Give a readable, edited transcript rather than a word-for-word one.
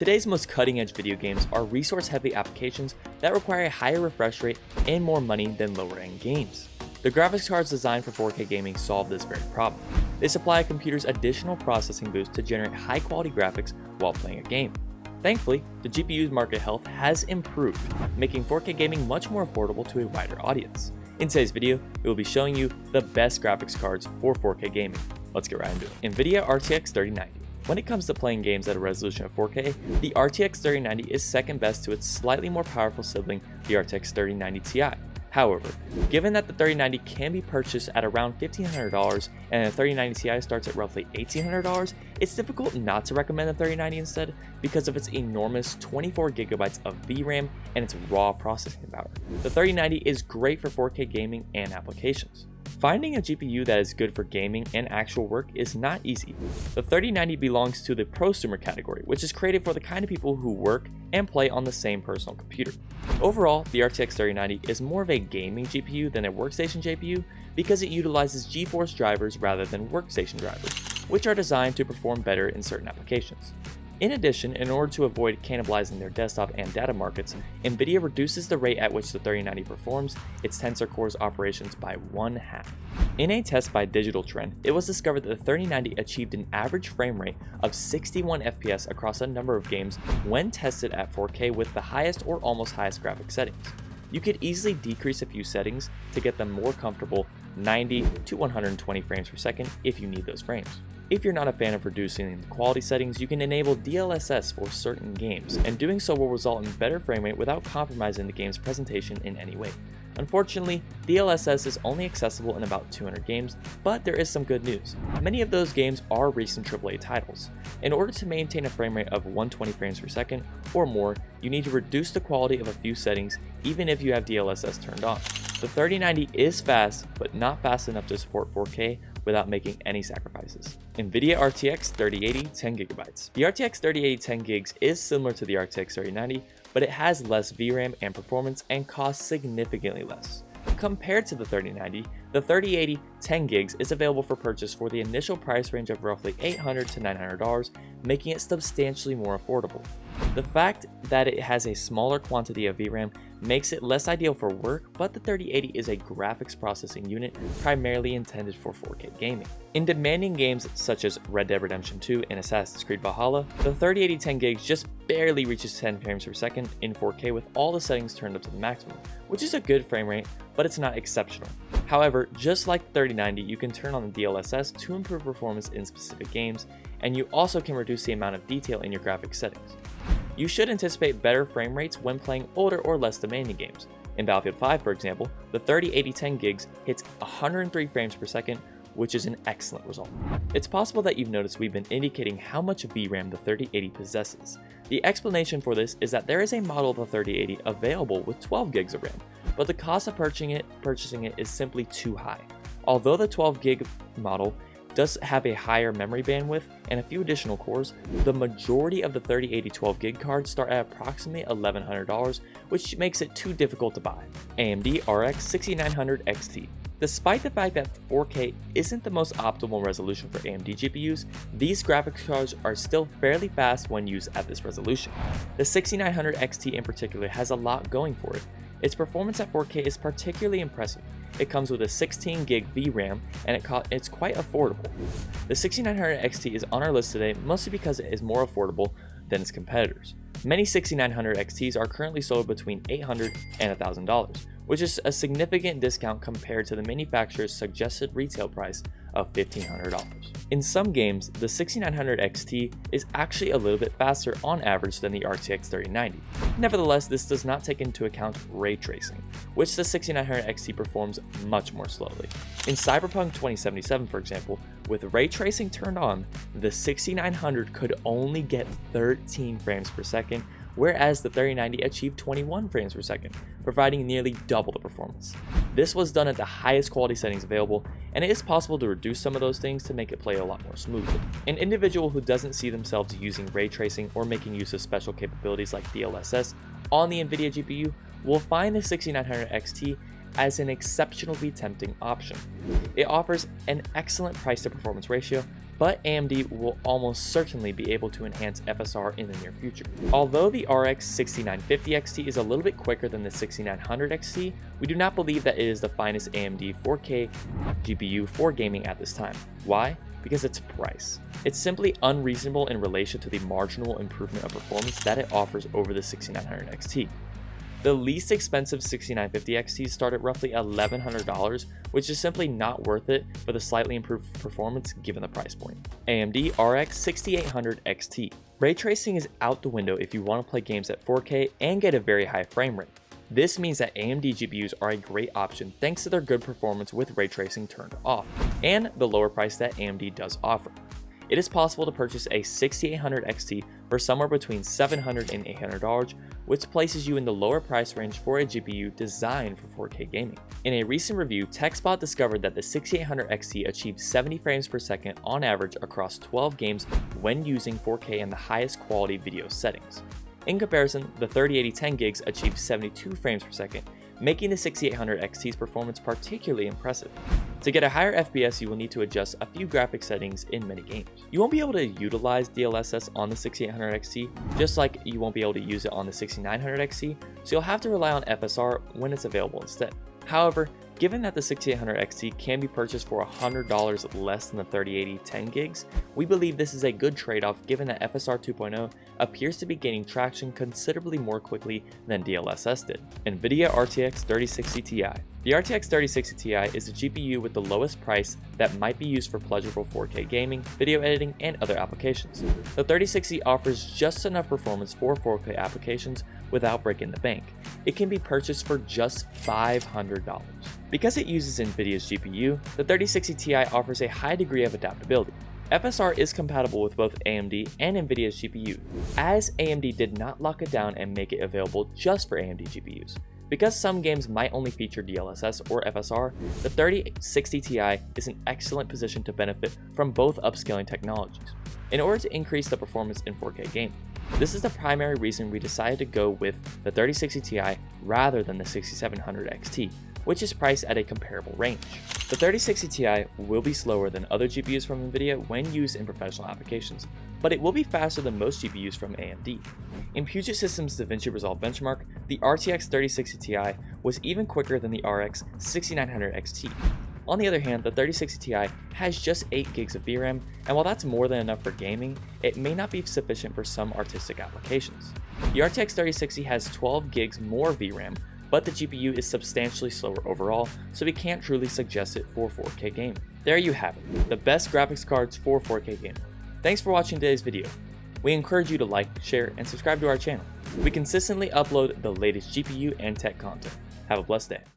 Today's most cutting-edge video games are resource-heavy applications that require a higher refresh rate and more money than lower-end games. The graphics cards designed for 4K gaming solve this very problem. They supply a computer's additional processing boost to generate high-quality graphics while playing a game. Thankfully, the GPU's market health has improved, making 4K gaming much more affordable to a wider audience. In today's video, we will be showing you the best graphics cards for 4K gaming. Let's get right into it. Nvidia RTX 3090. When it comes to playing games at a resolution of 4K, the RTX 3090 is second best to its slightly more powerful sibling, the RTX 3090 Ti. However, given that the 3090 can be purchased at around $1,500 and the 3090 Ti starts at roughly $1,800, it's difficult not to recommend the 3090 instead because of its enormous 24GB of VRAM and its raw processing power. The 3090 is great for 4K gaming and applications. Finding a GPU that is good for gaming and actual work is not easy. The 3090 belongs to the prosumer category, which is created for the kind of people who work and play on the same personal computer. Overall, the RTX 3090 is more of a gaming GPU than a workstation GPU because it utilizes Geforce drivers rather than workstation drivers, which are designed to perform better in certain applications. In addition, in order to avoid cannibalizing their desktop and data markets, Nvidia reduces the rate at which the 3090 performs its Tensor Core's operations by 1/2. In a test by Digital Trend, it was discovered that the 3090 achieved an average frame rate of 61 FPS across a number of games when tested at 4K with the highest or almost highest graphic settings. You could easily decrease a few settings to get them more comfortable 90 to 120 frames per second if you need those frames. If you're not a fan of reducing the quality settings, you can enable DLSS for certain games, and doing so will result in better frame rate without compromising the game's presentation in any way. Unfortunately, DLSS is only accessible in about 200 games, but there is some good news. Many of those games are recent AAA titles. In order to maintain a frame rate of 120 frames per second or more, you need to reduce the quality of a few settings even if you have DLSS turned on. The 3090 is fast, but not fast enough to support 4K without making any sacrifices. Nvidia RTX 3080 10GB. The RTX 3080 10GB is similar to the RTX 3090, but it has less VRAM and performance and costs significantly less. Compared to the 3090, the 3080 10GB is available for purchase for the initial price range of roughly $800 to $900, making it substantially more affordable. The fact that it has a smaller quantity of VRAM makes it less ideal for work, but the 3080 is a graphics processing unit primarily intended for 4K gaming. In demanding games such as Red Dead Redemption 2 and Assassin's Creed Valhalla, the 3080 10GB just barely reaches 10 frames per second in 4K with all the settings turned up to the maximum, which is a good frame rate, but it's not exceptional. However, just like the 3090, you can turn on the DLSS to improve performance in specific games, and you also can reduce the amount of detail in your graphics settings. You should anticipate better frame rates when playing older or less demanding games. In Battlefield 5, for example, the 3080 10GB hits 103 frames per second, which is an excellent result. It's possible that you've noticed we've been indicating how much VRAM the 3080 possesses. The explanation for this is that there is a model of the 3080 available with 12 gigs of RAM, but the cost of purchasing it is simply too high. Although the 12 gig model does have a higher memory bandwidth and a few additional cores, the majority of the 3080 12 gig cards start at approximately $1,100, which makes it too difficult to buy. AMD RX 6900 XT. Despite the fact that 4K isn't the most optimal resolution for AMD GPUs, these graphics cards are still fairly fast when used at this resolution. The 6900 XT in particular has a lot going for it. Its performance at 4K is particularly impressive. It comes with a 16 gig VRAM and it's quite affordable. The 6900 XT is on our list today mostly because it is more affordable than its competitors. Many 6900 XTs are currently sold between $800 and $1,000, which is a significant discount compared to the manufacturer's suggested retail price of $1,500. In some games, the 6900 XT is actually a little bit faster on average than the RTX 3090. Nevertheless, this does not take into account ray tracing, which the 6900 XT performs much more slowly. In Cyberpunk 2077, for example, with ray tracing turned on, the 6900 could only get 13 frames per second, whereas the 3090 achieved 21 frames per second, providing nearly double the performance. This was done at the highest quality settings available, and it is possible to reduce some of those things to make it play a lot more smoothly. An individual who doesn't see themselves using ray tracing or making use of special capabilities like DLSS on the Nvidia GPU will find the 6900 XT as an exceptionally tempting option. It offers an excellent price to performance ratio, but AMD will almost certainly be able to enhance FSR in the near future. Although the RX 6950 XT is a little bit quicker than the 6900 XT, we do not believe that it is the finest AMD 4K GPU for gaming at this time. Why? Because its price. It's simply unreasonable in relation to the marginal improvement of performance that it offers over the 6900 XT. The least expensive 6950 XTs start at roughly $1,100, which is simply not worth it for the slightly improved performance given the price point. AMD RX 6800 XT. Ray tracing is out the window if you want to play games at 4K and get a very high frame rate. This means that AMD GPUs are a great option thanks to their good performance with ray tracing turned off, and the lower price that AMD does offer. It is possible to purchase a 6800 XT for somewhere between $700 and $800, which places you in the lower price range for a GPU designed for 4K gaming. In a recent review, TechSpot discovered that the 6800 XT achieves 70 frames per second on average across 12 games when using 4K in the highest quality video settings. In comparison, the 3080 10GB achieves 72 frames per second, making the 6800 XT's performance particularly impressive. To get a higher FPS, you will need to adjust a few graphic settings in many games. You won't be able to utilize DLSS on the 6800 XT, just like you won't be able to use it on the 6900 XT, so you'll have to rely on FSR when it's available instead. However, given that the 6800 XT can be purchased for $100 less than the 3080 10GB, we believe this is a good trade-off given that FSR 2.0 appears to be gaining traction considerably more quickly than DLSS did. Nvidia RTX 3060 Ti. The RTX 3060 Ti is a GPU with the lowest price that might be used for pleasurable 4K gaming, video editing, and other applications. The 3060 offers just enough performance for 4K applications without breaking the bank. It can be purchased for just $500. Because it uses Nvidia's GPU, the 3060 Ti offers a high degree of adaptability. FSR is compatible with both AMD and Nvidia's GPU, as AMD did not lock it down and make it available just for AMD GPUs. Because some games might only feature DLSS or FSR, the 3060 Ti is an excellent position to benefit from both upscaling technologies, in order to increase the performance in 4K gaming. This is the primary reason we decided to go with the 3060 Ti rather than the 6700 XT, which is priced at a comparable range. The 3060 Ti will be slower than other GPUs from Nvidia when used in professional applications, but it will be faster than most GPUs from AMD. In Puget Systems' DaVinci Resolve benchmark, the RTX 3060 Ti was even quicker than the RX 6900 XT. On the other hand, the 3060 Ti has just 8GB of VRAM, and while that's more than enough for gaming, it may not be sufficient for some artistic applications. The RTX 3060 has 12GB more VRAM, but the GPU is substantially slower overall, so we can't truly suggest it for 4K gaming. There you have it, the best graphics cards for 4K gaming. Thanks for watching today's video. We encourage you to like, share, and subscribe to our channel. We consistently upload the latest GPU and tech content. Have a blessed day.